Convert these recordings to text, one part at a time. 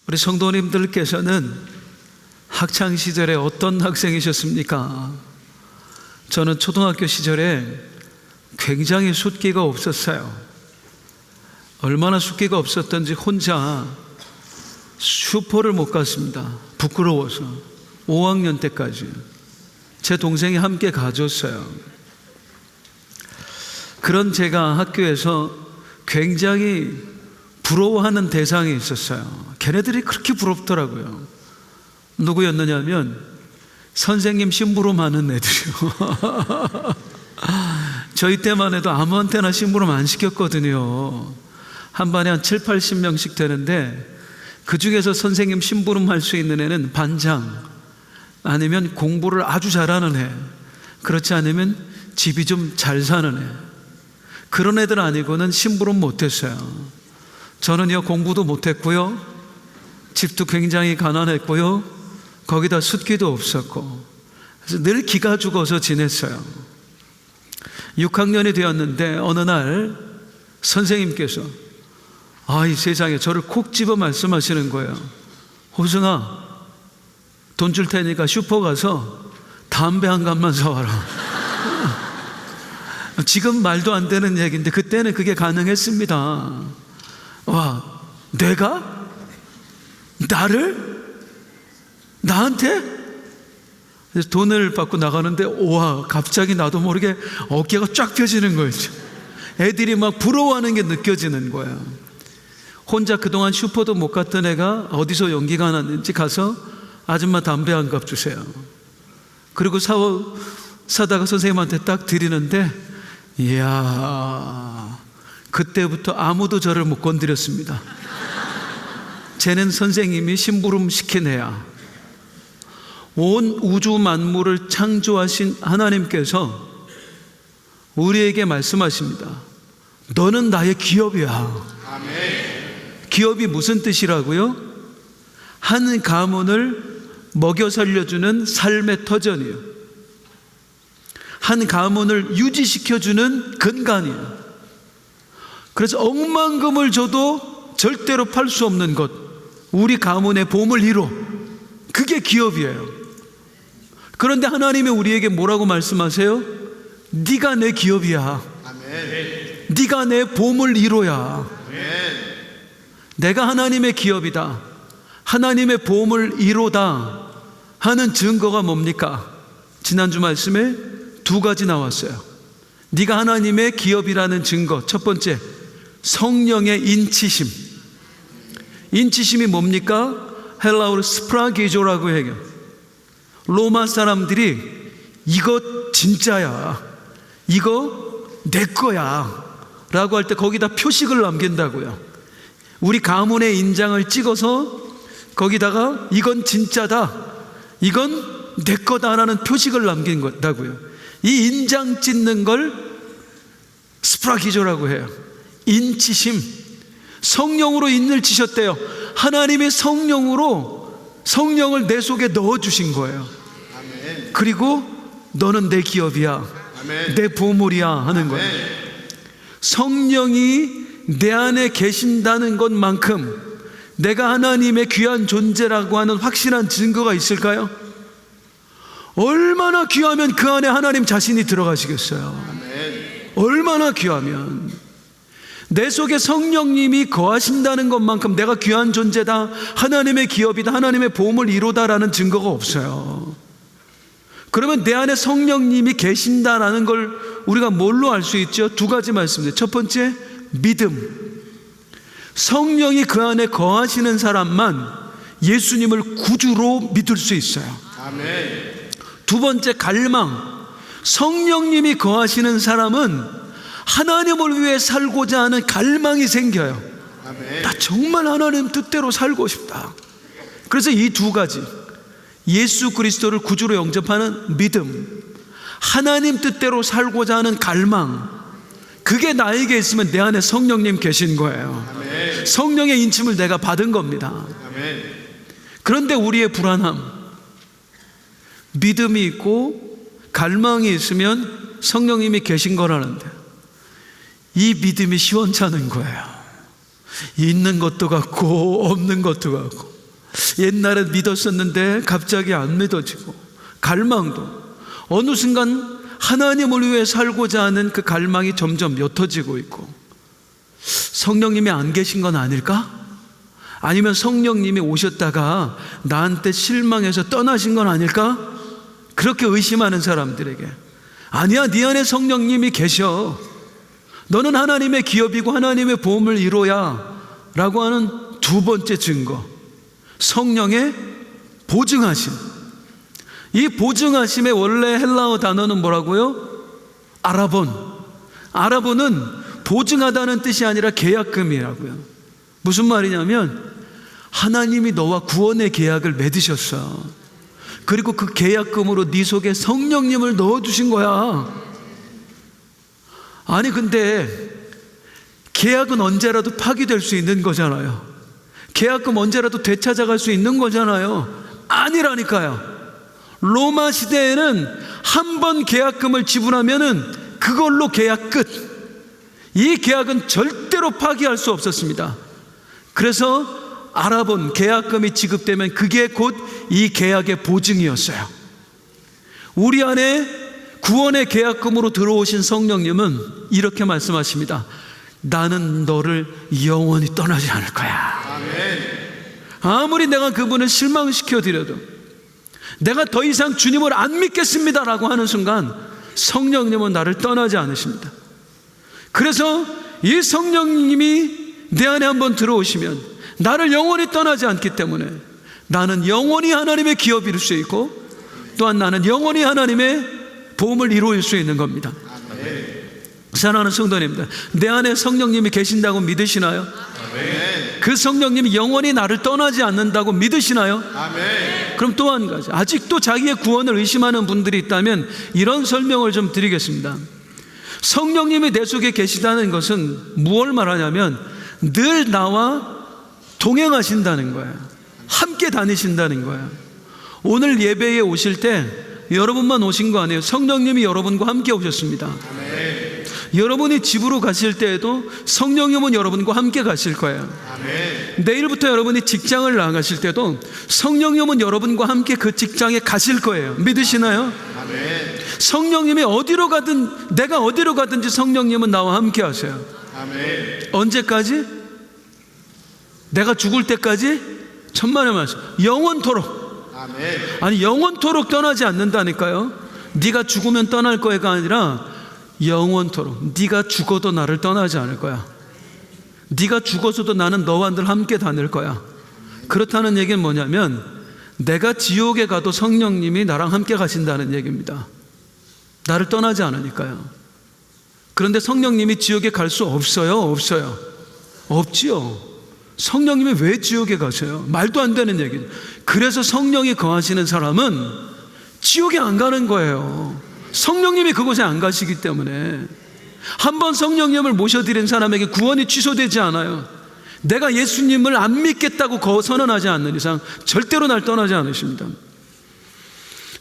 우리 성도님들께서는 학창시절에 어떤 학생이셨습니까? 저는 초등학교 시절에 굉장히 숫기가 없었어요. 얼마나 숫기가 없었던지 혼자 슈퍼를 못 갔습니다. 부끄러워서. 5학년 때까지 제 동생이 함께 가줬어요. 그런 제가 학교에서 굉장히 부러워하는 대상이 있었어요. 걔네들이 그렇게 부럽더라고요. 누구였느냐면 선생님 심부름 하는 애들이요. 저희 때만 해도 아무한테나 심부름 안 시켰거든요. 한 반에 한 7, 80명씩 되는데 그 중에서 선생님 심부름 할 수 있는 애는 반장, 아니면 공부를 아주 잘하는 애, 그렇지 않으면 집이 좀 잘 사는 애, 그런 애들 아니고는 심부름 못했어요. 저는요, 공부도 못했고요, 집도 굉장히 가난했고요, 거기다 숫기도 없었고, 그래서 늘 기가 죽어서 지냈어요. 6학년이 되었는데 어느 날 선생님께서 이 세상에 저를 콕 집어 말씀하시는 거예요. 호승아, 돈 줄 테니까 슈퍼 가서 담배 한 갑만 사와라. 지금 말도 안 되는 얘기인데 그때는 그게 가능했습니다. 와, 내가? 나를? 나한테? 그래서 돈을 받고 나가는데 와, 갑자기 나도 모르게 어깨가 쫙 펴지는 거였죠. 애들이 막 부러워하는 게 느껴지는 거예요. 혼자 그동안 슈퍼도 못 갔던 애가 어디서 용기가 났는지 가서 아줌마 담배 한 갑 주세요. 그리고 사다가 선생님한테 딱 드리는데, 이야, 그때부터 아무도 저를 못 건드렸습니다. 쟤는 선생님이 심부름 시킨 애야. 온 우주 만물을 창조하신 하나님께서 우리에게 말씀하십니다. 너는 나의 기업이야. 아멘. 기업이 무슨 뜻이라고요? 한 가문을 먹여 살려주는 삶의 터전이에요. 한 가문을 유지시켜주는 근간이에요. 그래서 억만금을 줘도 절대로 팔 수 없는 것, 우리 가문의 보물 1호, 그게 기업이에요. 그런데 하나님이 우리에게 뭐라고 말씀하세요? 네가 내 기업이야. 아멘. 네가 내 보물 1호야. 아멘. 내가 하나님의 기업이다, 하나님의 보물 1호다 하는 증거가 뭡니까? 지난주 말씀에 두 가지 나왔어요. 네가 하나님의 기업이라는 증거, 첫 번째, 성령의 인치심. 인치심이 뭡니까? 헬라어로 스프라기조라고 해요. 로마 사람들이 이거 진짜야, 이거 내 거야 라고 할 때 거기다 표식을 남긴다고요. 우리 가문의 인장을 찍어서 거기다가 이건 진짜다, 이건 내 거다라는 표식을 남긴 거다고요. 이 인장 찍는 걸 스프라기조라고 해요. 인치심. 성령으로 인을 치셨대요. 하나님의 성령으로 성령을 내 속에 넣어주신 거예요. 아멘. 그리고 너는 내 기업이야. 아멘. 내 보물이야 하는 거예요. 아멘. 성령이 내 안에 계신다는 것만큼 내가 하나님의 귀한 존재라고 하는 확실한 증거가 있을까요? 얼마나 귀하면 그 안에 하나님 자신이 들어가시겠어요. 아멘. 얼마나 귀하면. 내 속에 성령님이 거하신다는 것만큼 내가 귀한 존재다, 하나님의 기업이다, 하나님의 보물 1호다라는 증거가 없어요. 그러면 내 안에 성령님이 계신다라는 걸 우리가 뭘로 알 수 있죠? 두 가지 말씀드려요. 첫 번째, 믿음. 성령이 그 안에 거하시는 사람만 예수님을 구주로 믿을 수 있어요. 아멘. 두 번째, 갈망. 성령님이 거하시는 사람은 하나님을 위해 살고자 하는 갈망이 생겨요. 아멘. 나 정말 하나님 뜻대로 살고 싶다. 그래서 이 두 가지, 예수 그리스도를 구주로 영접하는 믿음, 하나님 뜻대로 살고자 하는 갈망, 그게 나에게 있으면 내 안에 성령님 계신 거예요. 아멘. 성령의 인침을 내가 받은 겁니다. 아멘. 그런데 우리의 불안함, 믿음이 있고 갈망이 있으면 성령님이 계신 거라는데 이 믿음이 시원찮은 거예요. 있는 것도 같고 없는 것도 같고. 옛날에 믿었었는데 갑자기 안 믿어지고, 갈망도 어느 순간 하나님을 위해 살고자 하는 그 갈망이 점점 옅어지고 있고, 성령님이 안 계신 건 아닐까? 아니면 성령님이 오셨다가 나한테 실망해서 떠나신 건 아닐까? 그렇게 의심하는 사람들에게, 아니야, 네 안에 성령님이 계셔, 너는 하나님의 기업이고 하나님의 보험을 이뤄야 라고 하는 두 번째 증거, 성령의 보증하심. 이 보증하심의 원래 헬라어 단어는 뭐라고요? 아라본. 아라본은 보증하다는 뜻이 아니라 계약금이라고요. 무슨 말이냐면 하나님이 너와 구원의 계약을 맺으셨어. 그리고 그 계약금으로 네 속에 성령님을 넣어두신 거야. 아니 근데 계약은 언제라도 파기될 수 있는 거잖아요. 계약금 언제라도 되찾아갈 수 있는 거잖아요. 아니라니까요. 로마 시대에는 한 번 계약금을 지불하면은 그걸로 계약 끝. 이 계약은 절대로 파기할 수 없었습니다. 그래서 아라본 계약금이 지급되면 그게 곧 이 계약의 보증이었어요. 우리 안에 구원의 계약금으로 들어오신 성령님은 이렇게 말씀하십니다. 나는 너를 영원히 떠나지 않을 거야. 아무리 내가 그분을 실망시켜 드려도, 내가 더 이상 주님을 안 믿겠습니다라고 하는 순간 성령님은 나를 떠나지 않으십니다. 그래서 이 성령님이 내 안에 한번 들어오시면 나를 영원히 떠나지 않기 때문에 나는 영원히 하나님의 기업일 수 있고, 또한 나는 영원히 하나님의 보험을 이루어질 수 있는 겁니다. 사랑하는 성도님들, 내 안에 성령님이 계신다고 믿으시나요? 그 성령님이 영원히 나를 떠나지 않는다고 믿으시나요? 그럼 또 한 가지, 아직도 자기의 구원을 의심하는 분들이 있다면 이런 설명을 좀 드리겠습니다. 성령님이 내 속에 계시다는 것은 무엇을 말하냐면 늘 나와 동행하신다는 거예요. 함께 다니신다는 거예요. 오늘 예배에 오실 때 여러분만 오신 거 아니에요. 성령님이 여러분과 함께 오셨습니다. 여러분이 집으로 가실 때에도 성령님은 여러분과 함께 가실 거예요. 내일부터 여러분이 직장을 나가실 때도 성령님은 여러분과 함께 그 직장에 가실 거예요. 믿으시나요? 성령님이 어디로 가든, 내가 어디로 가든지 성령님은 나와 함께 하세요. 언제까지? 내가 죽을 때까지? 천만의 말씀, 영원토록. 아니, 영원토록 떠나지 않는다니까요. 네가 죽으면 떠날 거야가 아니라 영원토록. 네가 죽어도 나를 떠나지 않을 거야. 네가 죽어서도 나는 너와 늘 함께 다닐 거야. 그렇다는 얘기는 뭐냐면 내가 지옥에 가도 성령님이 나랑 함께 가신다는 얘기입니다. 나를 떠나지 않으니까요. 그런데 성령님이 지옥에 갈 수 없어요? 없어요? 없지요. 성령님이 왜 지옥에 가셔요? 말도 안 되는 얘기죠. 그래서 성령이 거하시는 사람은 지옥에 안 가는 거예요. 성령님이 그곳에 안 가시기 때문에. 한번 성령님을 모셔드린 사람에게 구원이 취소되지 않아요. 내가 예수님을 안 믿겠다고 선언하지 않는 이상 절대로 날 떠나지 않으십니다.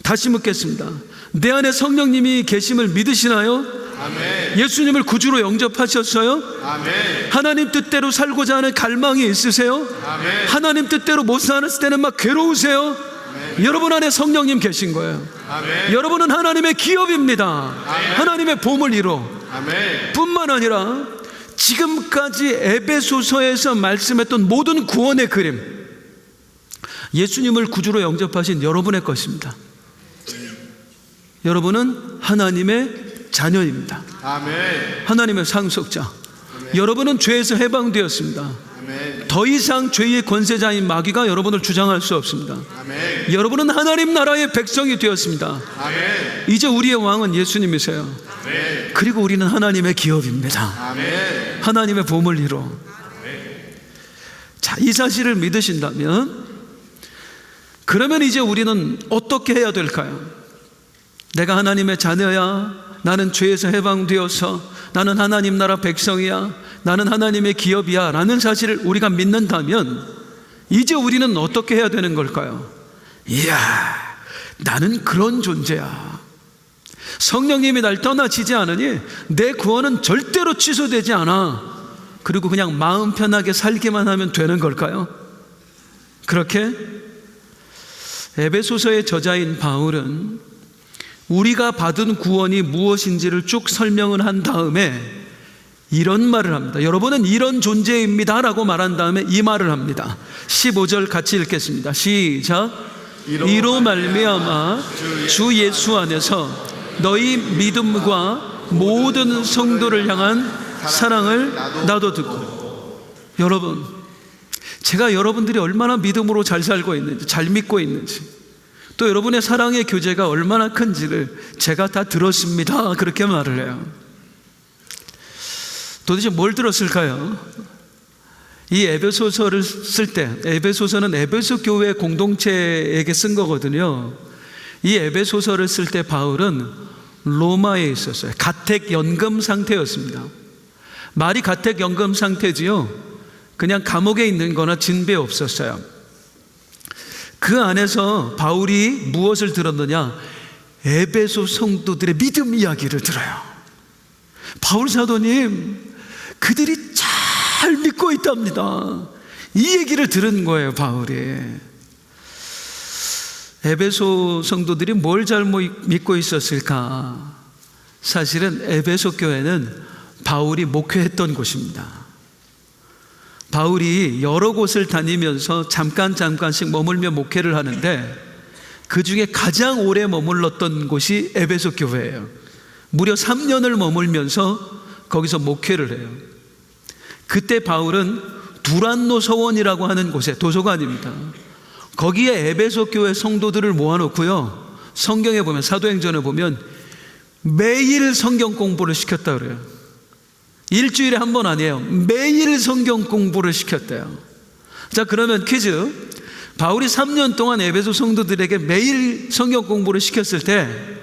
다시 묻겠습니다. 내 안에 성령님이 계심을 믿으시나요? 아멘. 예수님을 구주로 영접하셨어요? 아멘. 하나님 뜻대로 살고자 하는 갈망이 있으세요? 아멘. 하나님 뜻대로 못 사는 때는 막 괴로우세요? 아멘. 여러분 안에 성령님 계신 거예요. 아멘. 여러분은 하나님의 기업입니다. 아멘. 하나님의 보험을 이뤄. 아멘. 뿐만 아니라 지금까지 에베소서에서 말씀했던 모든 구원의 그림, 예수님을 구주로 영접하신 여러분의 것입니다. 여러분은 하나님의 자녀입니다. 아멘. 하나님의 상속자. 아멘. 여러분은 죄에서 해방되었습니다. 아멘. 더 이상 죄의 권세자인 마귀가 여러분을 주장할 수 없습니다. 아멘. 여러분은 하나님 나라의 백성이 되었습니다. 아멘. 이제 우리의 왕은 예수님이세요. 아멘. 그리고 우리는 하나님의 기업입니다. 아멘. 하나님의 보험을 이뤄. 아멘. 자, 이 사실을 믿으신다면 그러면 이제 우리는 어떻게 해야 될까요? 내가 하나님의 자녀야, 나는 죄에서 해방되어서 나는 하나님 나라 백성이야, 나는 하나님의 기업이야 라는 사실을 우리가 믿는다면 이제 우리는 어떻게 해야 되는 걸까요? 이야, 나는 그런 존재야. 성령님이 날 떠나지지 않으니 내 구원은 절대로 취소되지 않아. 그리고 그냥 마음 편하게 살기만 하면 되는 걸까요? 그렇게 에베소서의 저자인 바울은 우리가 받은 구원이 무엇인지를 쭉 설명을 한 다음에 이런 말을 합니다. 여러분은 이런 존재입니다 라고 말한 다음에 이 말을 합니다. 15절 같이 읽겠습니다. 시작. 이로 말미암아 주 예수 안에서 너희 믿음과 모든 성도를 향한 사랑을 나도 듣고. 여러분, 제가 여러분들이 얼마나 믿음으로 잘 살고 있는지, 잘 믿고 있는지, 또 여러분의 사랑의 교제가 얼마나 큰지를 제가 다 들었습니다. 그렇게 말을 해요. 도대체 뭘 들었을까요? 이 에베소서를 쓸 때, 에베소서는 에베소 교회 공동체에게 쓴 거거든요. 이 에베소서를 쓸 때 바울은 로마에 있었어요. 가택연금 상태였습니다. 말이 가택연금 상태지요. 그냥 감옥에 있는 거나 진배 없었어요. 그 안에서 바울이 무엇을 들었느냐? 에베소 성도들의 믿음 이야기를 들어요. 바울 사도님, 그들이 잘 믿고 있답니다. 이 얘기를 들은 거예요, 바울이. 에베소 성도들이 뭘 잘못 믿고 있었을까? 사실은 에베소 교회는 바울이 목회했던 곳입니다. 바울이 여러 곳을 다니면서 잠깐씩 머물며 목회를 하는데 그 중에 가장 오래 머물렀던 곳이 에베소 교회예요. 무려 3년을 머물면서 거기서 목회를 해요. 그때 바울은 두란노 서원이라고 하는 곳에, 도서관입니다. 거기에 에베소 교회 성도들을 모아놓고요, 성경에 보면, 사도행전에 보면 매일 성경 공부를 시켰다 그래요. 일주일에 한 번 아니에요. 매일 성경 공부를 시켰대요. 자, 그러면 퀴즈. 바울이 3년 동안 에베소 성도들에게 매일 성경 공부를 시켰을 때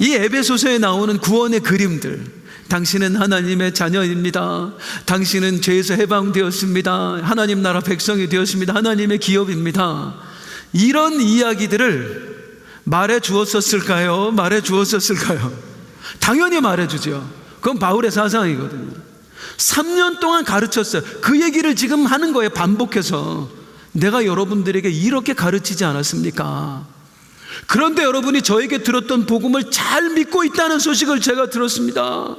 이 에베소서에 나오는 구원의 그림들, 당신은 하나님의 자녀입니다, 당신은 죄에서 해방되었습니다, 하나님 나라 백성이 되었습니다, 하나님의 기업입니다, 이런 이야기들을 말해 주었었을까요? 말해 주었었을까요? 당연히 말해주죠. 그건 바울의 사상이거든요. 3년 동안 가르쳤어요. 그 얘기를 지금 하는 거예요, 반복해서. 내가 여러분들에게 이렇게 가르치지 않았습니까? 그런데 여러분이 저에게 들었던 복음을 잘 믿고 있다는 소식을 제가 들었습니다.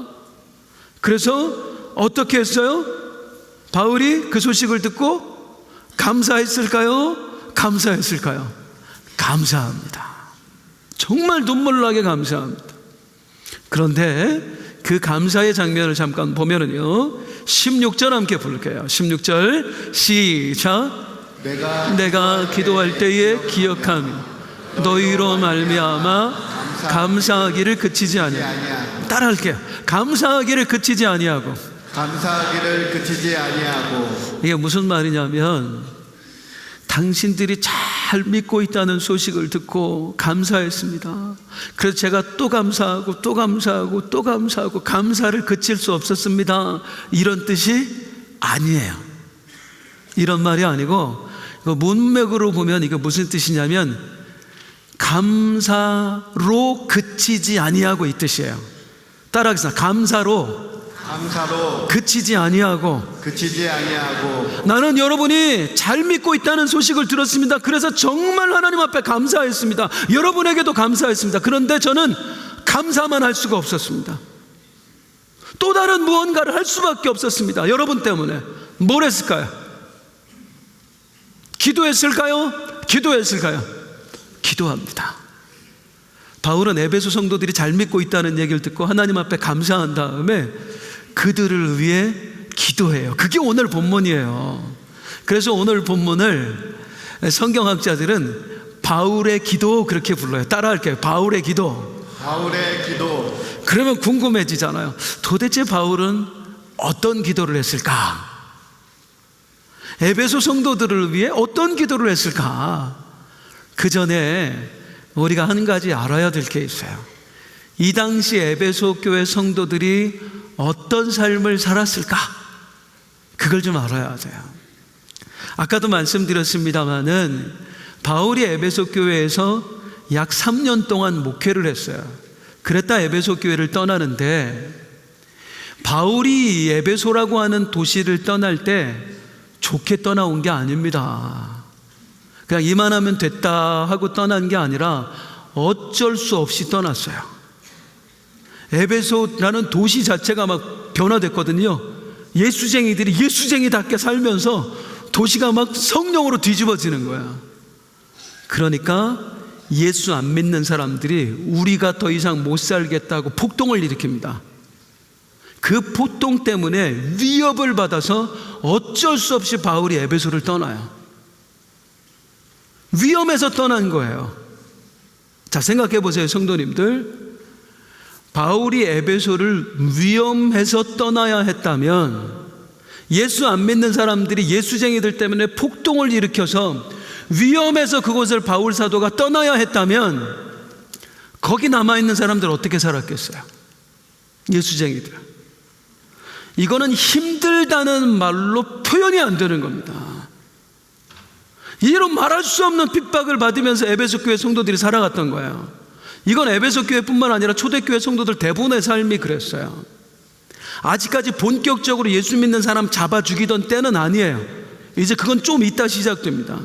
그래서 어떻게 했어요? 바울이 그 소식을 듣고 감사했을까요? 감사했을까요? 감사합니다. 정말 눈물 나게 감사합니다. 그런데 그 감사의 장면을 잠깐 보면은요, 16절 함께 부를게요. 16절 시작. 내가 기도할 때에 기억하며 너희로 말미암아 감사하기를 그치지 아니하고. 따라할게요. 감사하기를 그치지 아니하고. 감사하기를 그치지 아니하고. 이게 무슨 말이냐면, 당신들이 잘 믿고 있다는 소식을 듣고 감사했습니다. 그래서 제가 또 감사하고 또 감사하고 또 감사하고 감사를 그칠 수 없었습니다, 이런 뜻이 아니에요. 이런 말이 아니고, 문맥으로 보면 이게 무슨 뜻이냐면 감사로 그치지 아니하고 이 뜻이에요. 따라하겠습니다. 감사로 그치지 아니하고. 나는 여러분이 잘 믿고 있다는 소식을 들었습니다. 그래서 정말 하나님 앞에 감사했습니다. 여러분에게도 감사했습니다. 그런데 저는 감사만 할 수가 없었습니다. 또 다른 무언가를 할 수밖에 없었습니다. 여러분 때문에. 뭘 했을까요? 기도했을까요? 기도합니다. 바울은 에베소 성도들이 잘 믿고 있다는 얘기를 듣고 하나님 앞에 감사한 다음에 그들을 위해 기도해요. 그게 오늘 본문이에요. 그래서 오늘 본문을 성경학자들은 바울의 기도 그렇게 불러요. 따라할게요. 바울의 기도. 그러면 궁금해지잖아요. 도대체 바울은 어떤 기도를 했을까? 에베소 성도들을 위해 어떤 기도를 했을까? 그 전에 우리가 한 가지 알아야 될 게 있어요. 이 당시 에베소 교회 성도들이 어떤 삶을 살았을까? 그걸 좀 알아야 돼요. 아까도 말씀드렸습니다마는 바울이 에베소 교회에서 약 3년 동안 목회를 했어요. 그랬다 에베소 교회를 떠나는데, 바울이 에베소라고 하는 도시를 떠날 때 좋게 떠나온 게 아닙니다. 그냥 이만하면 됐다 하고 떠난 게 아니라 어쩔 수 없이 떠났어요. 에베소라는 도시 자체가 막 변화됐거든요. 예수쟁이들이 예수쟁이답게 살면서 도시가 막 성령으로 뒤집어지는 거야. 그러니까 예수 안 믿는 사람들이 우리가 더 이상 못 살겠다고 폭동을 일으킵니다. 그 폭동 때문에 위협을 받아서 어쩔 수 없이 바울이 에베소를 떠나요. 위험해서 떠난 거예요. 자, 생각해 보세요, 성도님들. 바울이 에베소를 위험해서 떠나야 했다면, 예수 안 믿는 사람들이 예수쟁이들 때문에 폭동을 일으켜서 위험해서 그곳을 바울 사도가 떠나야 했다면, 거기 남아있는 사람들 어떻게 살았겠어요? 예수쟁이들. 이거는 힘들다는 말로 표현이 안 되는 겁니다. 이로 말할 수 없는 핍박을 받으면서 에베소 교회 성도들이 살아갔던 거예요. 이건 에베소 교회뿐만 아니라 초대교회 성도들 대부분의 삶이 그랬어요. 아직까지 본격적으로 예수 믿는 사람 잡아 죽이던 때는 아니에요. 이제 그건 좀 이따 시작됩니다.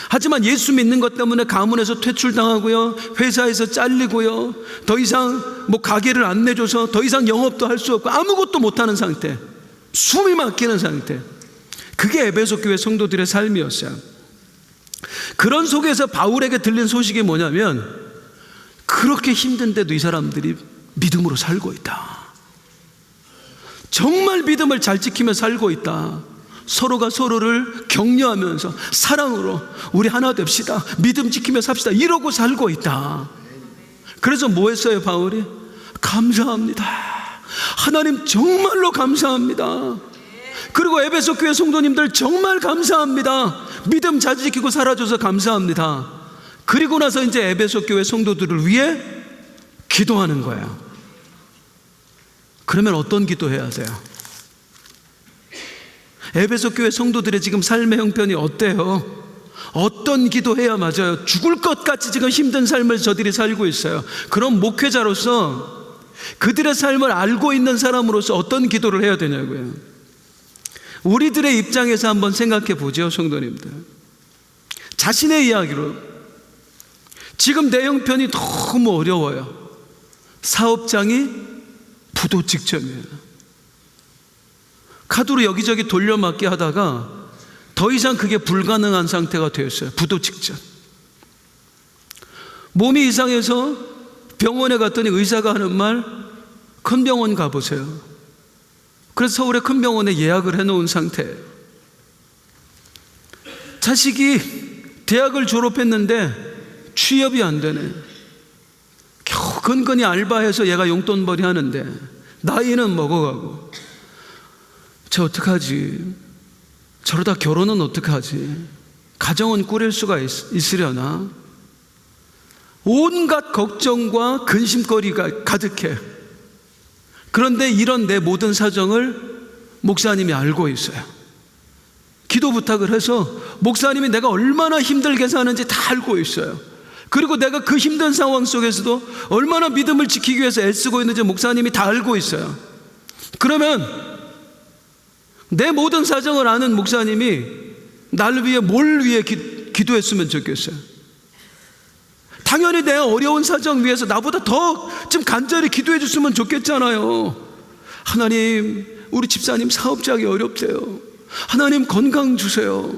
하지만 예수 믿는 것 때문에 가문에서 퇴출당하고요, 회사에서 잘리고요, 더 이상 가게를 안 내줘서 더 이상 영업도 할 수 없고 아무것도 못하는 상태, 숨이 막히는 상태. 그게 에베소 교회 성도들의 삶이었어요. 그런 속에서 바울에게 들린 소식이 뭐냐면, 그렇게 힘든데도 이 사람들이 믿음으로 살고 있다. 정말 믿음을 잘 지키며 살고 있다. 서로가 서로를 격려하면서 사랑으로 우리 하나 됩시다, 믿음 지키며 삽시다, 이러고 살고 있다. 그래서 뭐 했어요, 바울이? 감사합니다. 하나님 정말로 감사합니다. 그리고 에베소 교회 성도님들 정말 감사합니다. 믿음 잘 지키고 살아줘서 감사합니다. 그리고 나서 이제 에베소 교회 성도들을 위해 기도하는 거예요. 그러면 어떤 기도해야 하세요? 에베소 교회 성도들의 지금 삶의 형편이 어때요? 어떤 기도해야 맞아요? 죽을 것 같이 지금 힘든 삶을 저들이 살고 있어요. 그럼 목회자로서 그들의 삶을 알고 있는 사람으로서 어떤 기도를 해야 되냐고요. 우리들의 입장에서 한번 생각해 보죠, 성도님들. 자신의 이야기로, 지금 내 형편이 너무 어려워요. 사업장이 부도 직전이에요. 카드로 여기저기 돌려막기 하다가 더 이상 그게 불가능한 상태가 되었어요. 부도 직전. 몸이 이상해서 병원에 갔더니 의사가 하는 말, 큰 병원 가보세요. 그래서 서울의 큰 병원에 예약을 해놓은 상태예요. 자식이 대학을 졸업했는데 취업이 안 되네. 겨우 근근히 알바해서 얘가 용돈벌이 하는데 나이는 먹어가고, 저 어떡하지? 저러다 결혼은 어떡하지? 가정은 꾸릴 수가 있으려나? 온갖 걱정과 근심거리가 가득해. 그런데 이런 내 모든 사정을 목사님이 알고 있어요. 기도 부탁을 해서 목사님이 내가 얼마나 힘들게 사는지 다 알고 있어요. 그리고 내가 그 힘든 상황 속에서도 얼마나 믿음을 지키기 위해서 애쓰고 있는지 목사님이 다 알고 있어요. 그러면 내 모든 사정을 아는 목사님이 나를 위해 뭘 위해 기도했으면 좋겠어요? 당연히 내 어려운 사정 위해서 나보다 더 좀 간절히 기도해 줬으면 좋겠잖아요. 하나님, 우리 집사님 사업장이 어렵대요. 하나님 건강 주세요.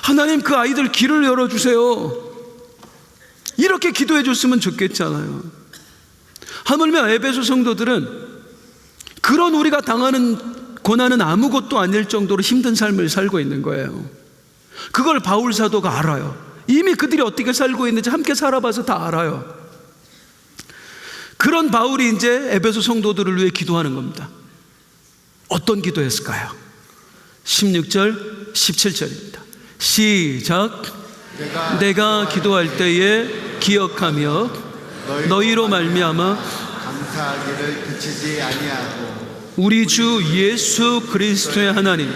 하나님 그 아이들 길을 열어주세요. 이렇게 기도해 줬으면 좋겠잖아요. 하물며 에베소 성도들은 그런 우리가 당하는 고난은 아무것도 아닐 정도로 힘든 삶을 살고 있는 거예요. 그걸 바울 사도가 알아요. 이미 그들이 어떻게 살고 있는지 함께 살아봐서 다 알아요. 그런 바울이 이제 에베소 성도들을 위해 기도하는 겁니다. 어떤 기도했을까요? 16절, 17절입니다. 시작. 내가 기도할 때에 기억하며 너희로 말미암아 감사하기를 그치지 아니하고 우리 주 예수 그리스도의 하나님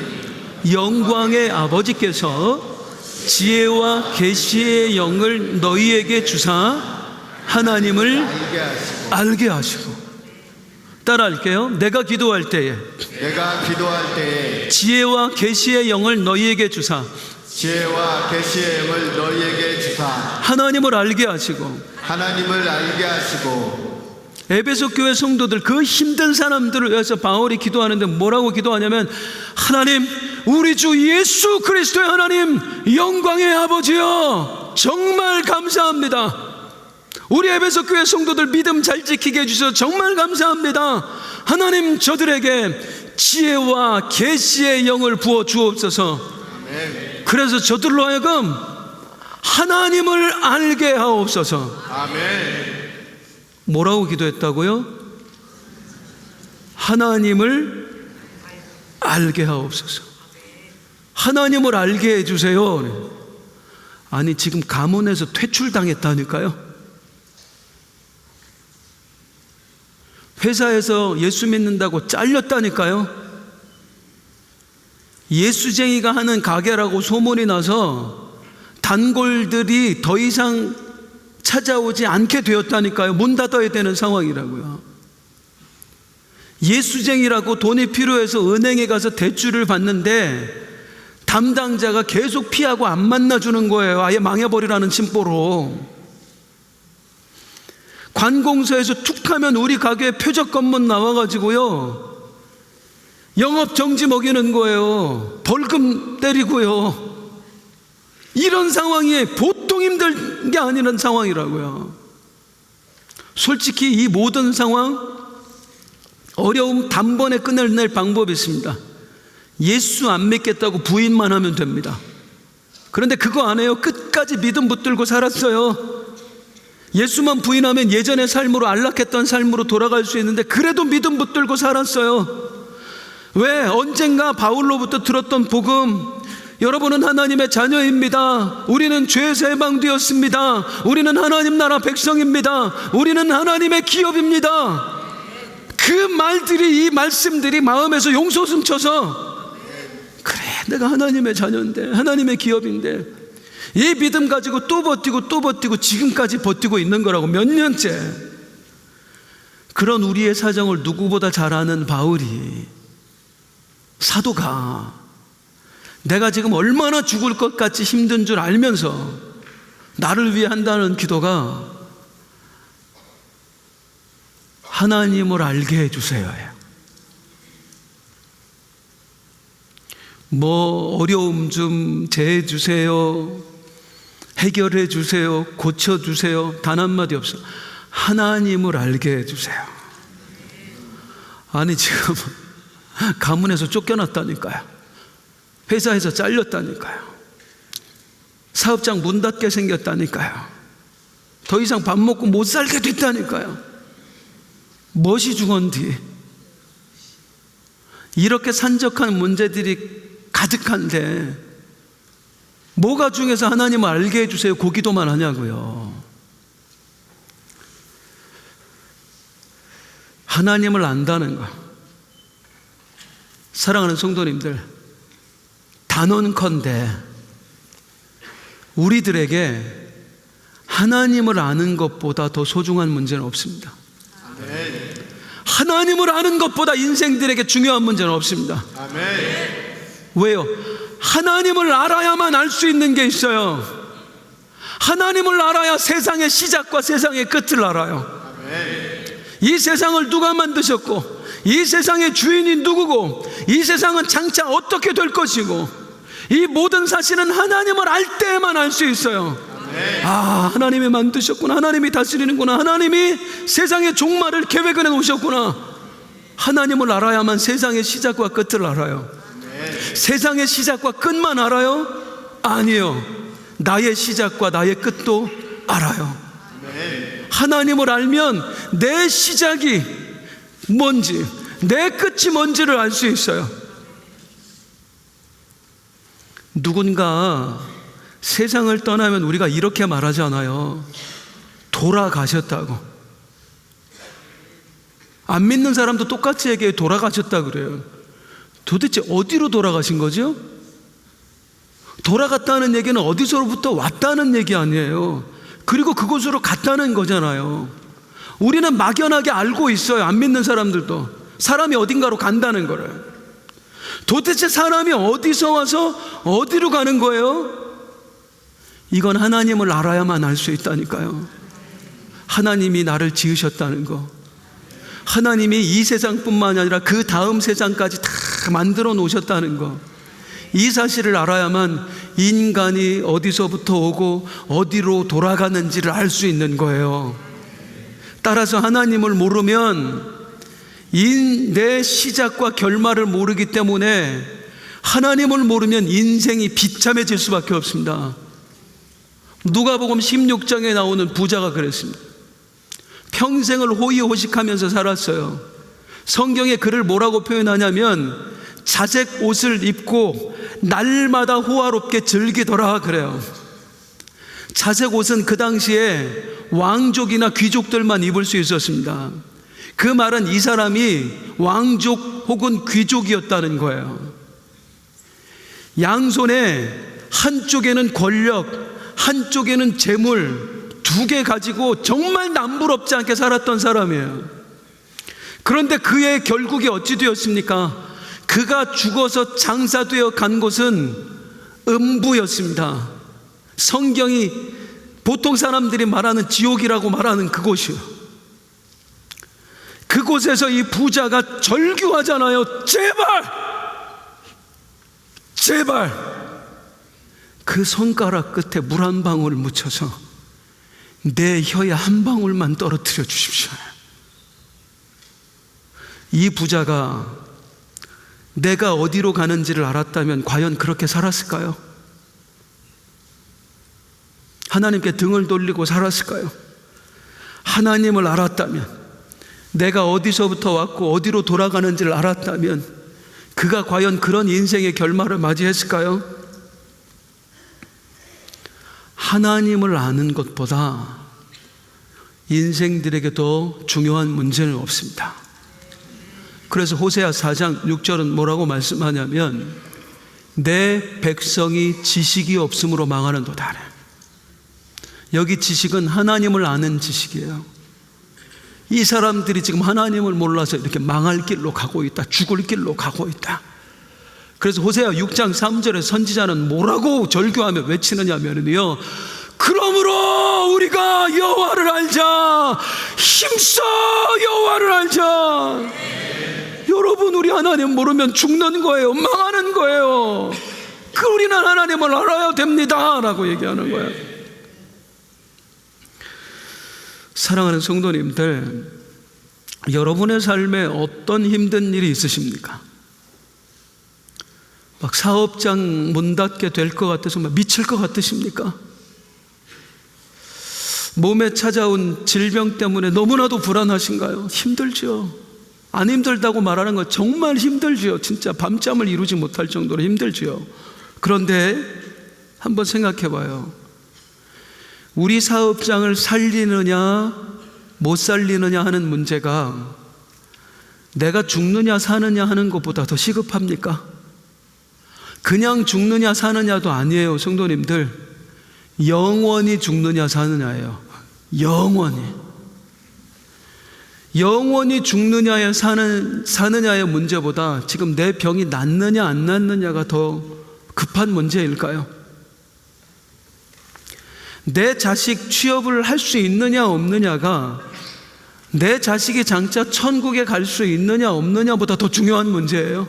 영광의 아버지께서 지혜와 계시의 영을 너희에게 주사 하나님을 알게 하시고. 따라할게요. 내가 기도할 때에 지혜와 계시의 영을 너희에게 주사 지혜와 계시의 영을 너희에게 주사 하나님을 알게 하시고 하나님을 알게 하시고 에베소 교회 성도들 그 힘든 사람들을 위해서 바울이 기도하는데 뭐라고 기도하냐면 하나님 우리 주 예수 그리스도의 하나님 영광의 아버지여 정말 감사합니다. 우리 에베소 교회 성도들 믿음 잘 지키게 해주셔서 정말 감사합니다. 하나님 저들에게 지혜와 계시의 영을 부어 주옵소서. 그래서 저들로 하여금 하나님을 알게 하옵소서. 아멘. 뭐라고 기도했다고요? 하나님을 알게 하옵소서. 하나님을 알게 해주세요. 아니 지금 가문에서 퇴출당했다니까요. 회사에서 예수 믿는다고 잘렸다니까요. 예수쟁이가 하는 가게라고 소문이 나서 단골들이 더 이상 찾아오지 않게 되었다니까요. 문 닫아야 되는 상황이라고요. 예수쟁이라고 돈이 필요해서 은행에 가서 대출을 받는데 담당자가 계속 피하고 안 만나주는 거예요. 아예 망해버리라는 심보로. 관공서에서 툭하면 우리 가게에 표적 검문 나와가지고요 영업 정지 먹이는 거예요. 벌금 때리고요. 이런 상황이 보통 힘든 게 아니란 상황이라고요. 솔직히 이 모든 상황 어려움 단번에 끝낼 방법이 있습니다. 예수 안 믿겠다고 부인만 하면 됩니다. 그런데 그거 안 해요. 끝까지 믿음 붙들고 살았어요. 예수만 부인하면 예전의 삶으로 안락했던 삶으로 돌아갈 수 있는데 그래도 믿음 붙들고 살았어요. 왜? 언젠가 바울로부터 들었던 복음, 여러분은 하나님의 자녀입니다. 우리는 죄에서 해방되었습니다. 우리는 하나님 나라 백성입니다. 우리는 하나님의 기업입니다. 그 말들이, 이 말씀들이 마음에서 용솟음 쳐서 그래 내가 하나님의 자녀인데 하나님의 기업인데 이 믿음 가지고 또 버티고 지금까지 버티고 있는 거라고. 몇 년째. 그런 우리의 사정을 누구보다 잘 아는 바울이, 사도가 내가 지금 얼마나 죽을 것 같이 힘든 줄 알면서 나를 위해 한다는 기도가 하나님을 알게 해주세요. 뭐 어려움 좀 제해 주세요, 해결해 주세요, 고쳐 주세요, 단 한마디 없어. 하나님을 알게 해주세요. 아니 지금 가문에서 쫓겨났다니까요. 회사에서 잘렸다니까요. 사업장 문 닫게 생겼다니까요. 더 이상 밥 먹고 못 살게 됐다니까요. 멋이 죽언디. 이렇게 산적한 문제들이 가득한데 뭐가 중에서 하나님을 알게 해주세요 그 기도만 하냐고요. 하나님을 안다는 거, 사랑하는 성도님들, 단언컨대 우리들에게 하나님을 아는 것보다 더 소중한 문제는 없습니다. 아멘. 하나님을 아는 것보다 인생들에게 중요한 문제는 없습니다. 아멘. 왜요? 하나님을 알아야만 알 수 있는 게 있어요. 하나님을 알아야 세상의 시작과 세상의 끝을 알아요. 아멘. 이 세상을 누가 만드셨고 이 세상의 주인이 누구고 이 세상은 장차 어떻게 될 것이고 이 모든 사실은 하나님을 알 때에만 알 수 있어요. 아, 하나님이 만드셨구나, 하나님이 다스리는구나, 하나님이 세상의 종말을 계획을 해놓으셨구나. 하나님을 알아야만 세상의 시작과 끝을 알아요. 세상의 시작과 끝만 알아요? 아니에요. 나의 시작과 나의 끝도 알아요. 하나님을 알면 내 시작이 뭔지 내 끝이 뭔지를 알 수 있어요. 누군가 세상을 떠나면 우리가 이렇게 말하잖아요. 돌아가셨다고. 안 믿는 사람도 똑같이 얘기해. 돌아가셨다 그래요. 도대체 어디로 돌아가신 거죠? 돌아갔다는 얘기는 어디서부터 왔다는 얘기 아니에요. 그리고 그곳으로 갔다는 거잖아요. 우리는 막연하게 알고 있어요. 안 믿는 사람들도 사람이 어딘가로 간다는 거를. 도대체 사람이 어디서 와서 어디로 가는 거예요? 이건 하나님을 알아야만 알 수 있다니까요. 하나님이 나를 지으셨다는 거, 하나님이 이 세상뿐만 아니라 그 다음 세상까지 다 만들어 놓으셨다는 거, 이 사실을 알아야만 인간이 어디서부터 오고 어디로 돌아가는지를 알 수 있는 거예요. 따라서 하나님을 모르면 내 시작과 결말을 모르기 때문에 하나님을 모르면 인생이 비참해질 수밖에 없습니다. 누가복음 16장에 나오는 부자가 그랬습니다. 평생을 호의호식하면서 살았어요. 성경에 그를 뭐라고 표현하냐면 자색 옷을 입고 날마다 호화롭게 즐기더라 그래요. 자색 옷은 그 당시에 왕족이나 귀족들만 입을 수 있었습니다. 그 말은 이 사람이 왕족 혹은 귀족이었다는 거예요. 양손에 한쪽에는 권력, 한쪽에는 재물 두 개 가지고 정말 남부럽지 않게 살았던 사람이에요. 그런데 그의 결국이 어찌 되었습니까? 그가 죽어서 장사되어 간 곳은 음부였습니다. 성경이 보통 사람들이 말하는 지옥이라고 말하는 그곳이요. 그곳에서 이 부자가 절규하잖아요. 제발 그 손가락 끝에 물 한 방울 묻혀서 내 혀에 한 방울만 떨어뜨려 주십시오. 이 부자가 내가 어디로 가는지를 알았다면 과연 그렇게 살았을까요? 하나님께 등을 돌리고 살았을까요? 하나님을 알았다면, 내가 어디서부터 왔고 어디로 돌아가는지를 알았다면 그가 과연 그런 인생의 결말을 맞이했을까요? 하나님을 아는 것보다 인생들에게 더 중요한 문제는 없습니다. 그래서 호세아 4장 6절은 뭐라고 말씀하냐면 내 백성이 지식이 없음으로 망하는도다. 여기 지식은 하나님을 아는 지식이에요. 이 사람들이 지금 하나님을 몰라서 이렇게 망할 길로 가고 있다, 죽을 길로 가고 있다. 그래서 호세아 6장 3절에 선지자는 뭐라고 절규하며 외치느냐면요, 그러므로 우리가 여호와를 알자, 힘써 여호와를 알자. 여러분, 우리 하나님 모르면 죽는 거예요. 망하는 거예요. 우리는 하나님을 알아야 됩니다 라고 얘기하는 거예요. 사랑하는 성도님들, 여러분의 삶에 어떤 힘든 일이 있으십니까? 막 사업장 문 닫게 될 것 같아서 막 미칠 것 같으십니까? 몸에 찾아온 질병 때문에 너무나도 불안하신가요? 힘들죠. 안 힘들다고 말하는 건 정말 힘들죠. 진짜 밤잠을 이루지 못할 정도로 힘들죠. 그런데 한번 생각해 봐요. 우리 사업장을 살리느냐 못 살리느냐 하는 문제가 내가 죽느냐 사느냐 하는 것보다 더 시급합니까? 그냥 죽느냐 사느냐도 아니에요. 성도님들, 영원히 죽느냐 사느냐예요. 영원히 죽느냐에 사느냐의 문제보다 지금 내 병이 낫느냐 안 낫느냐가 더 급한 문제일까요? 내 자식 취업을 할 수 있느냐 없느냐가 내 자식이 장차 천국에 갈 수 있느냐 없느냐보다 더 중요한 문제예요.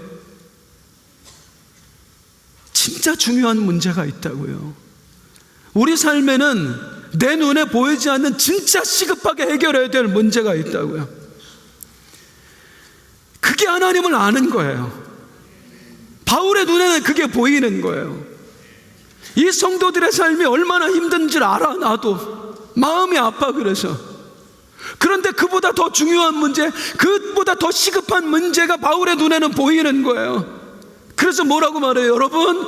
진짜 중요한 문제가 있다고요. 우리 삶에는 내 눈에 보이지 않는 진짜 시급하게 해결해야 될 문제가 있다고요. 그게 하나님을 아는 거예요. 바울의 눈에는 그게 보이는 거예요. 이 성도들의 삶이 얼마나 힘든지를 알아. 나도 마음이 아파. 그래서 그런데 그보다 더 중요한 문제, 그보다 더 시급한 문제가 바울의 눈에는 보이는 거예요. 그래서 뭐라고 말해요? 여러분,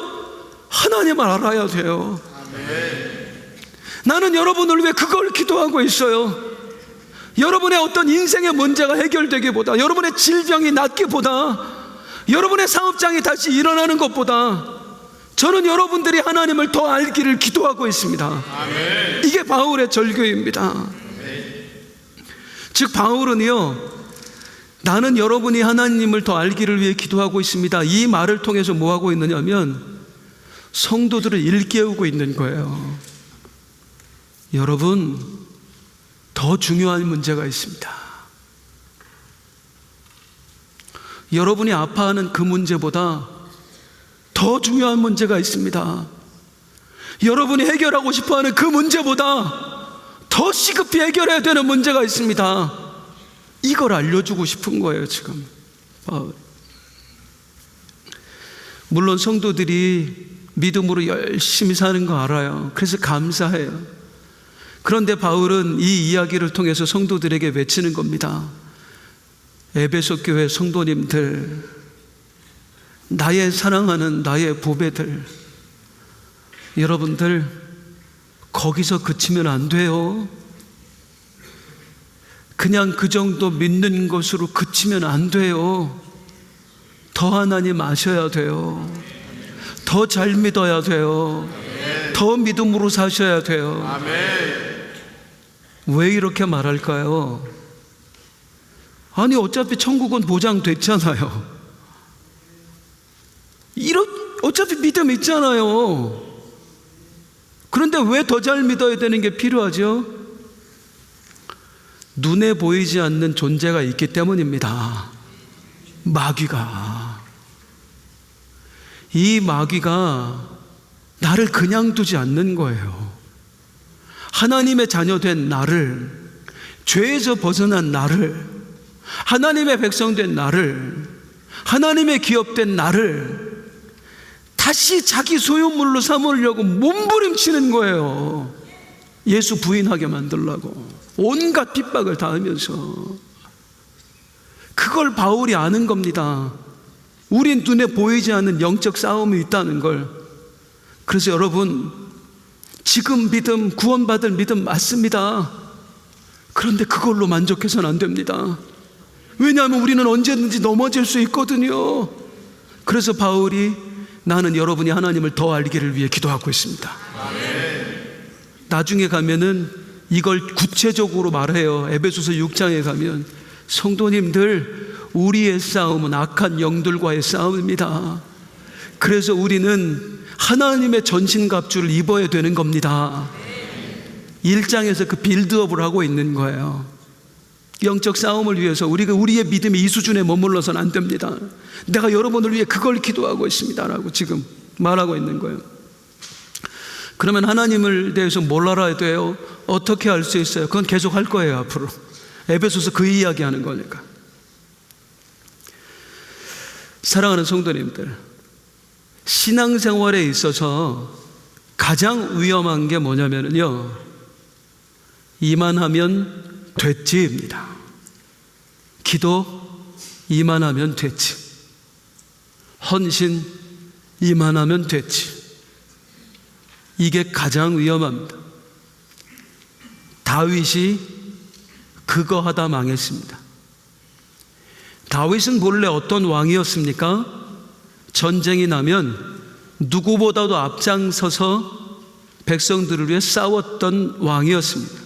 하나님을 알아야 돼요. 아멘. 나는 여러분을 위해 그걸 기도하고 있어요. 여러분의 어떤 인생의 문제가 해결되기보다, 여러분의 질병이 낫기보다, 여러분의 사업장이 다시 일어나는 것보다 저는 여러분들이 하나님을 더 알기를 기도하고 있습니다. 아멘. 이게 바울의 절규입니다. 아멘. 즉 바울은요, 나는 여러분이 하나님을 더 알기를 위해 기도하고 있습니다. 이 말을 통해서 뭐 하고 있느냐면 성도들을 일깨우고 있는 거예요. 여러분, 더 중요한 문제가 있습니다. 여러분이 아파하는 그 문제보다 더 중요한 문제가 있습니다. 여러분이 해결하고 싶어하는 그 문제보다 더 시급히 해결해야 되는 문제가 있습니다. 이걸 알려주고 싶은 거예요, 지금. 물론 성도들이 믿음으로 열심히 사는 거 알아요. 그래서 감사해요. 그런데 바울은 이 이야기를 통해서 성도들에게 외치는 겁니다. 에베소 교회 성도님들, 나의 사랑하는 나의 보배들, 여러분들 거기서 그치면 안 돼요. 그냥 그 정도 믿는 것으로 그치면 안 돼요. 더 하나님 아셔야 돼요. 더 잘 믿어야 돼요. 더 믿음으로 사셔야 돼요. 왜 이렇게 말할까요? 아니 어차피 천국은 보장됐잖아요. 어차피 믿음 있잖아요. 그런데 왜 더 잘 믿어야 되는 게 필요하죠? 눈에 보이지 않는 존재가 있기 때문입니다. 마귀가. 이 마귀가 나를 그냥 두지 않는 거예요. 하나님의 자녀된 나를, 죄에서 벗어난 나를, 하나님의 백성된 나를, 하나님의 기업된 나를 다시 자기 소유물로 삼으려고 몸부림치는 거예요. 예수 부인하게 만들려고 온갖 핍박을 당하면서. 그걸 바울이 아는 겁니다. 우린 눈에 보이지 않는 영적 싸움이 있다는 걸. 그래서 여러분, 지금 믿음, 구원받을 믿음 맞습니다. 그런데 그걸로 만족해서는 안 됩니다. 왜냐하면 우리는 언제든지 넘어질 수 있거든요. 그래서 바울이 나는 여러분이 하나님을 더 알기를 위해 기도하고 있습니다. 나중에 가면은 이걸 구체적으로 말해요. 에베소서 6장에 가면 성도님들, 우리의 싸움은 악한 영들과의 싸움입니다. 그래서 우리는 하나님의 전신갑주를 입어야 되는 겁니다. 1장에서 그 빌드업을 하고 있는 거예요. 영적 싸움을 위해서 우리가 우리의 믿음이 이 수준에 머물러서는 안 됩니다. 내가 여러분을 위해 그걸 기도하고 있습니다 라고 지금 말하고 있는 거예요. 그러면 하나님을 대해서 뭘 알아야 돼요? 어떻게 알 수 있어요? 그건 계속 할 거예요 앞으로. 에베소서 그 이야기하는 거니까. 사랑하는 성도님들, 신앙생활에 있어서 가장 위험한 게 뭐냐면요, 이만하면 됐지입니다. 기도 이만하면 됐지. 헌신 이만하면 됐지. 이게 가장 위험합니다. 다윗이 그거 하다 망했습니다. 다윗은 본래 어떤 왕이었습니까? 전쟁이 나면 누구보다도 앞장서서 백성들을 위해 싸웠던 왕이었습니다.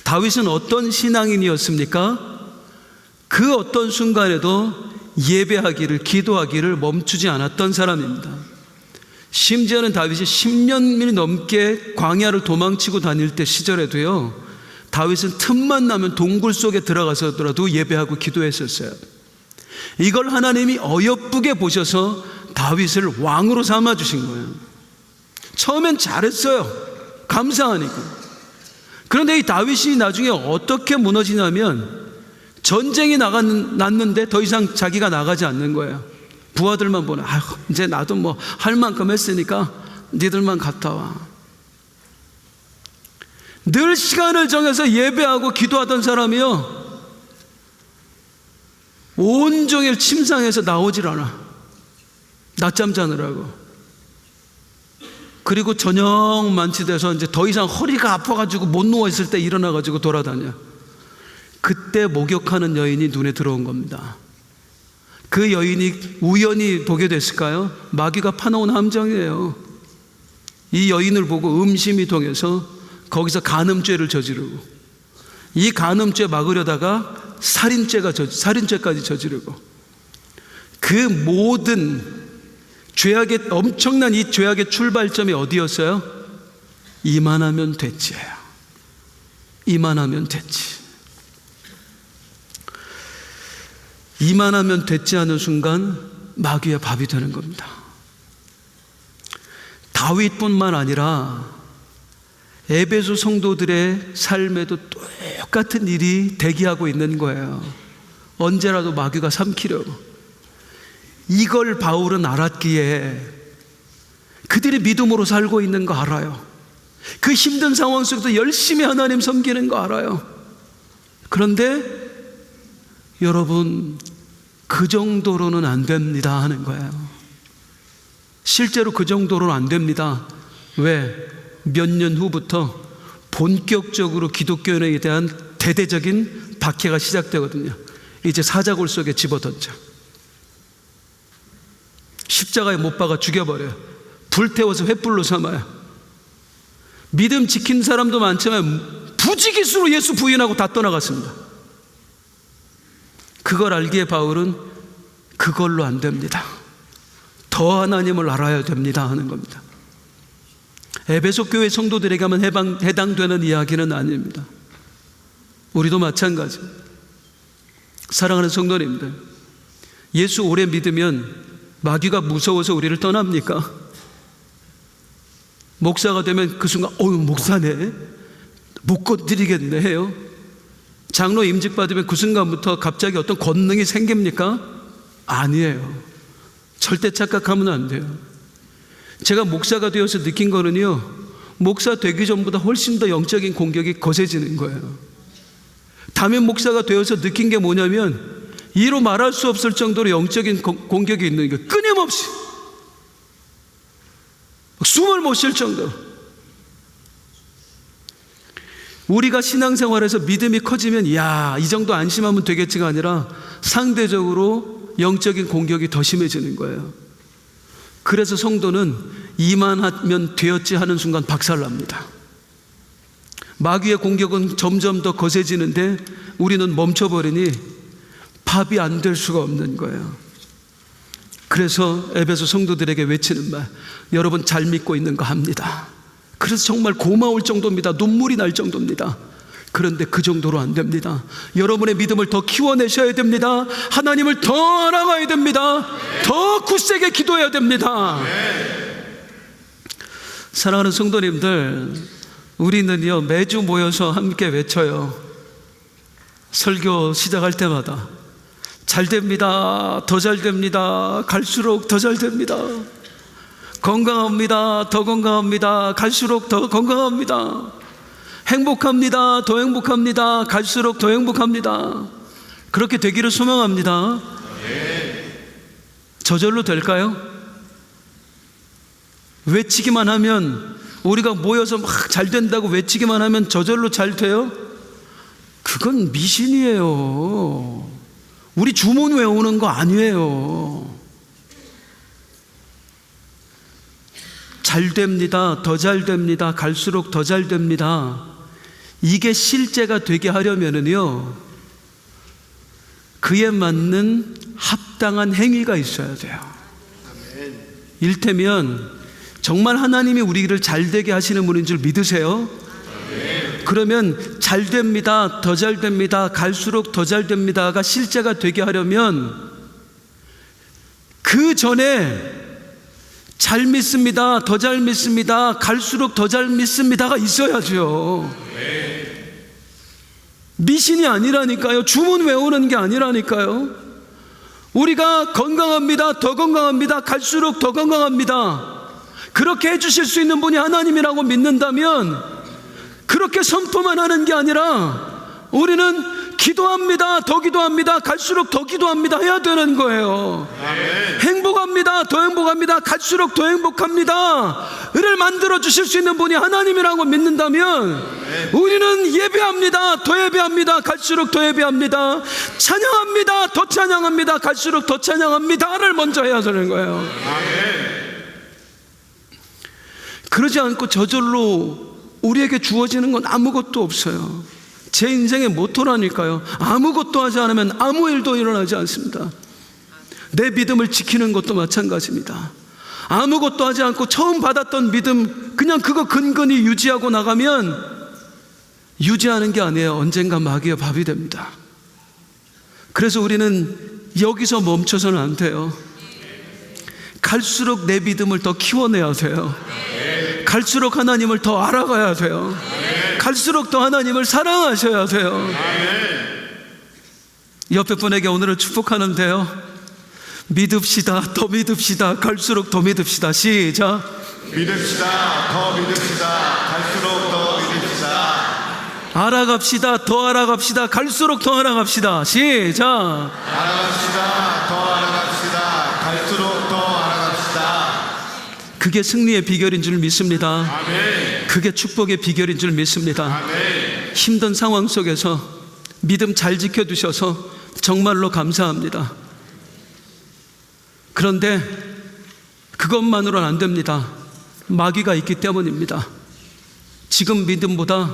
다윗은 어떤 신앙인이었습니까? 그 어떤 순간에도 예배하기를, 기도하기를 멈추지 않았던 사람입니다. 심지어는 다윗이 10년이 넘게 광야를 도망치고 다닐 때 시절에도요, 다윗은 틈만 나면 동굴 속에 들어가서라도 예배하고 기도했었어요. 이걸 하나님이 어여쁘게 보셔서 다윗을 왕으로 삼아주신 거예요. 처음엔 잘했어요. 감사하니까. 그런데 이 다윗이 나중에 어떻게 무너지냐면, 전쟁이 났는데 더 이상 자기가 나가지 않는 거예요. 부하들만 보내. 이제 나도 뭐 할 만큼 했으니까 니들만 갔다 와. 늘 시간을 정해서 예배하고 기도하던 사람이요, 온종일 침상에서 나오질 않아. 낮잠 자느라고. 그리고 저녁 만취돼서 이제 더 이상 허리가 아파가지고 못 누워있을 때 일어나가지고 돌아다녀. 그때 목욕하는 여인이 눈에 들어온 겁니다. 그 여인이 우연히 보게 됐을까요? 마귀가 파놓은 함정이에요. 이 여인을 보고 음심이 동해서 거기서 간음죄를 저지르고, 이 간음죄 막으려다가 살인죄까지 저지르고 그 모든 죄악의 엄청난 이 죄악의 출발점이 어디였어요? 이만하면 됐지예요. 이만하면 됐지. 이만하면 됐지 하는 순간 마귀의 밥이 되는 겁니다. 다윗뿐만 아니라 에베소 성도들의 삶에도 똑같은 일이 대기하고 있는 거예요. 언제라도 마귀가 삼키려고. 이걸 바울은 알았기에 그들이 믿음으로 살고 있는 거 알아요. 그 힘든 상황 속에서 열심히 하나님 섬기는 거 알아요. 그런데 여러분, 그 정도로는 안 됩니다 하는 거예요. 실제로 그 정도로는 안 됩니다. 왜? 몇 년 후부터 본격적으로 기독교인에 대한 대대적인 박해가 시작되거든요. 이제 사자골 속에 집어던져 십자가에 못 박아 죽여버려요. 불태워서 횃불로 삼아요. 믿음 지킨 사람도 많지만 부지기수로 예수 부인하고 다 떠나갔습니다. 그걸 알기에 바울은 그걸로 안 됩니다. 더 하나님을 알아야 됩니다 하는 겁니다. 에베소 교회 성도들에게만 해당되는 이야기는 아닙니다. 우리도 마찬가지. 사랑하는 성도님들, 예수 오래 믿으면 마귀가 무서워서 우리를 떠납니까? 목사가 되면 그 순간 목사네, 못 건드리겠네 해요. 장로 임직 받으면 그 순간부터 갑자기 어떤 권능이 생깁니까? 아니에요. 절대 착각하면 안 돼요. 제가 목사가 되어서 느낀 거는요, 목사 되기 전보다 훨씬 더 영적인 공격이 거세지는 거예요. 담임 목사가 되어서 느낀 게 뭐냐면 이로 말할 수 없을 정도로 영적인 공격이 있는 거예요. 끊임없이 숨을 못 쉴 정도로. 우리가 신앙생활에서 믿음이 커지면 이 정도 안심하면 되겠지가 아니라 상대적으로 영적인 공격이 더 심해지는 거예요. 그래서 성도는 이만하면 되었지 하는 순간 박살납니다. 마귀의 공격은 점점 더 거세지는데 우리는 멈춰버리니 밥이 안 될 수가 없는 거예요. 그래서 에베소 성도들에게 외치는 말, 여러분 잘 믿고 있는 거 합니다. 그래서 정말 고마울 정도입니다. 눈물이 날 정도입니다. 그런데 그 정도로 안 됩니다. 여러분의 믿음을 더 키워내셔야 됩니다. 하나님을 더 알아가야 됩니다. 더 굳세게 기도해야 됩니다. 사랑하는 성도님들, 우리는요 매주 모여서 함께 외쳐요. 설교 시작할 때마다 잘 됩니다. 더 잘 됩니다. 갈수록 더 잘 됩니다. 건강합니다. 더 건강합니다. 갈수록 더 건강합니다. 행복합니다. 더 행복합니다. 갈수록 더 행복합니다. 그렇게 되기를 소망합니다. 저절로 될까요? 외치기만 하면, 우리가 모여서 막 잘 된다고 외치기만 하면 저절로 잘 돼요? 그건 미신이에요. 우리 주문 외우는 거 아니에요. 잘 됩니다. 더 잘 됩니다. 갈수록 더 잘 됩니다. 이게 실제가 되게 하려면은요, 그에 맞는 합당한 행위가 있어야 돼요. 일테면 정말 하나님이 우리를 잘 되게 하시는 분인 줄 믿으세요? 그러면 잘 됩니다. 더 잘 됩니다. 갈수록 더 잘 됩니다가 실제가 되게 하려면 그 전에 잘 믿습니다. 더 잘 믿습니다. 갈수록 더 잘 믿습니다가 있어야죠. 미신이 아니라니까요. 주문 외우는 게 아니라니까요. 우리가 건강합니다. 더 건강합니다. 갈수록 더 건강합니다. 그렇게 해주실 수 있는 분이 하나님이라고 믿는다면 그렇게 선포만 하는 게 아니라 우리는 기도합니다. 더 기도합니다. 갈수록 더 기도합니다. 해야 되는 거예요. 행복합니다. 더 행복합니다. 갈수록 더 행복합니다. 를 만들어 주실 수 있는 분이 하나님이라고 믿는다면 우리는 예배합니다. 더 예배합니다. 갈수록 더 예배합니다. 찬양합니다. 더 찬양합니다. 갈수록 더 찬양합니다를 먼저 해야 되는 거예요. 그러지 않고 저절로 우리에게 주어지는 건 아무것도 없어요. 제 인생의 모토라니까요. 아무것도 하지 않으면 아무 일도 일어나지 않습니다. 내 믿음을 지키는 것도 마찬가지입니다. 아무것도 하지 않고 처음 받았던 믿음 그냥 그거 근근히 유지하고 나가면 유지하는 게 아니에요. 언젠가 마귀의 밥이 됩니다. 그래서 우리는 여기서 멈춰서는 안 돼요. 갈수록 내 믿음을 더 키워내야 돼요. 갈수록 하나님을 더 알아가야 돼요. 갈수록 더 하나님을 사랑하셔야 돼요. 옆에 분에게 오늘을 축복하는데요, 믿읍시다, 더 믿읍시다, 갈수록 더 믿읍시다. 시작. 믿읍시다, 더 믿읍시다, 갈수록 더 믿읍시다. 알아갑시다, 더 알아갑시다, 갈수록 더 알아갑시다. 시작. 알아갑시다, 더 알아갑시다, 갈수록 더 알아갑시다. 그게 승리의 비결인 줄 믿습니다. 아멘. 그게 축복의 비결인 줄 믿습니다. 아멘. 힘든 상황 속에서 믿음 잘 지켜두셔서 정말로 감사합니다. 그런데 그것만으로는 안 됩니다. 마귀가 있기 때문입니다. 지금 믿음보다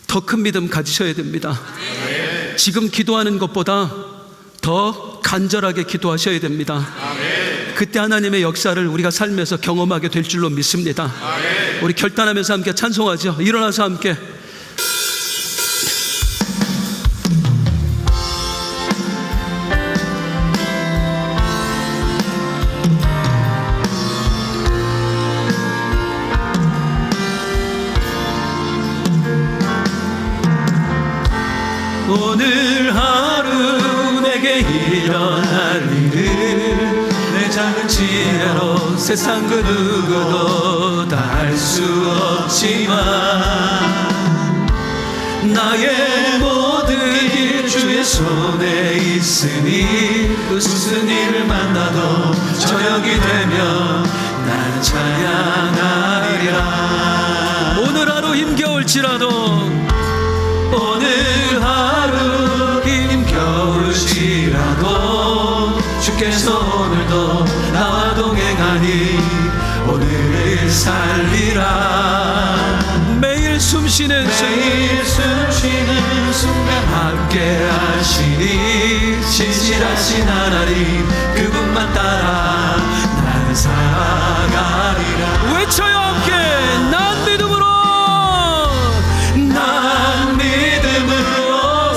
더 큰 믿음 가지셔야 됩니다. 지금 기도하는 것보다 더 간절하게 기도하셔야 됩니다. 그때 하나님의 역사를 우리가 삶에서 경험하게 될 줄로 믿습니다. 우리 결단하면서 함께 찬송하죠. 일어나서 함께. 오늘 하루 내게 일어날 일을 내 작은 지혜로 세상 그 누구도 다 할 수 없지만 나의 모든 길 주의 손에 있으니 무슨 일을 만나도 저녁이 되면 나는 찬양하리라. 오늘 하루 힘겨울지라도 오늘 하루 힘겨울지라도 주께서 오늘도 나와 동행하니 오늘을 살리라. 매일 숨쉬는 순간 함께 하시니 신실하신 하나님 그분만 따라 나는 살아가리라. 외쳐요 함께. 난 믿음으로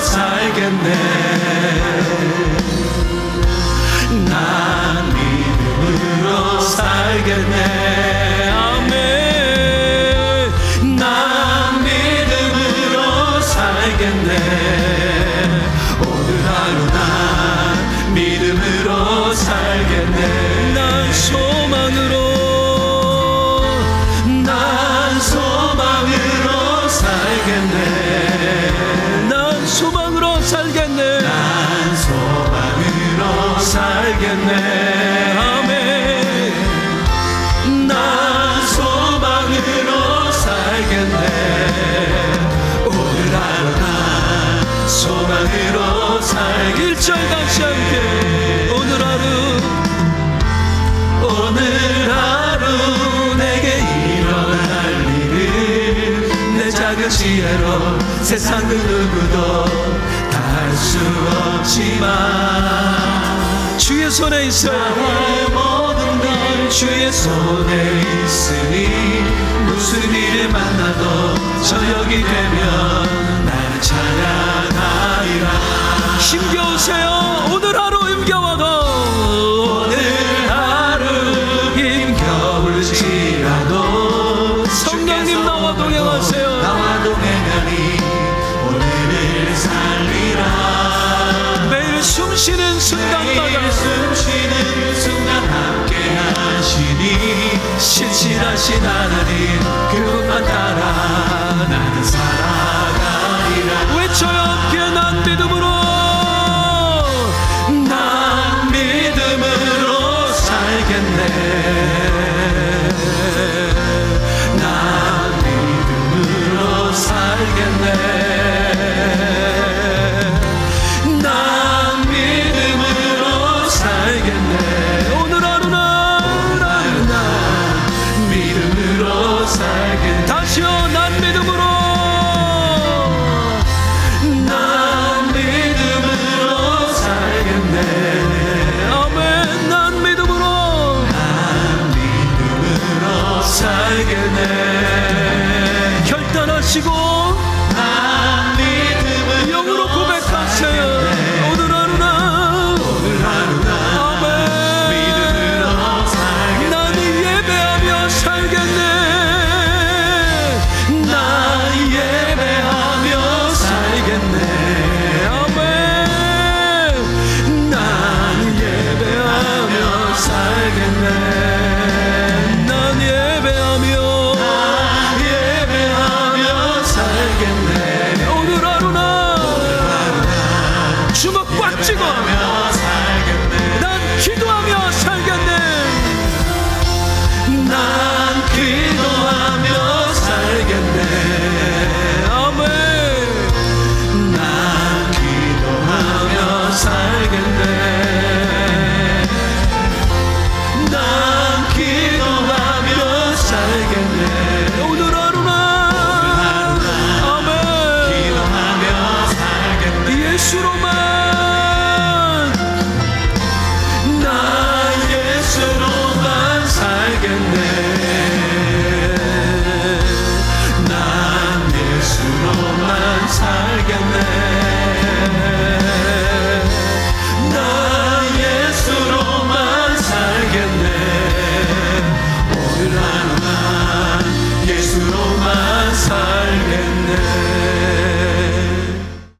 살겠네. 난 믿음으로 살겠네. 아멘. 난 믿음으로 살겠네. 오늘 하루 난 믿음으로 살겠네. 난 소망으로 살겠네. 소망으로 살겠네. 난 소망으로 살겠네. 아멘. 난 소망으로 살겠네. 오늘 하루 난 소망으로 살겠네. 1절 같이 함께. 오늘 하루 내게 일어날 일을 내 작은 지혜로 세상 그 누구도 다 할 수 없지만 주의 손에 있어요. 나의 모든 걸 주의 손에 있으니 무슨 일을 만나도 저녁이 되면 나는 찬양하리라. 힘겨우세요. 오늘 하루 힘겨워도 오늘 하루 힘겨울지라도 성령님 나와 동행하세요. 나와 동행하니 오늘을 살리라. 매일 숨쉬는 순간마다 함께 하시니 신실하신 하나님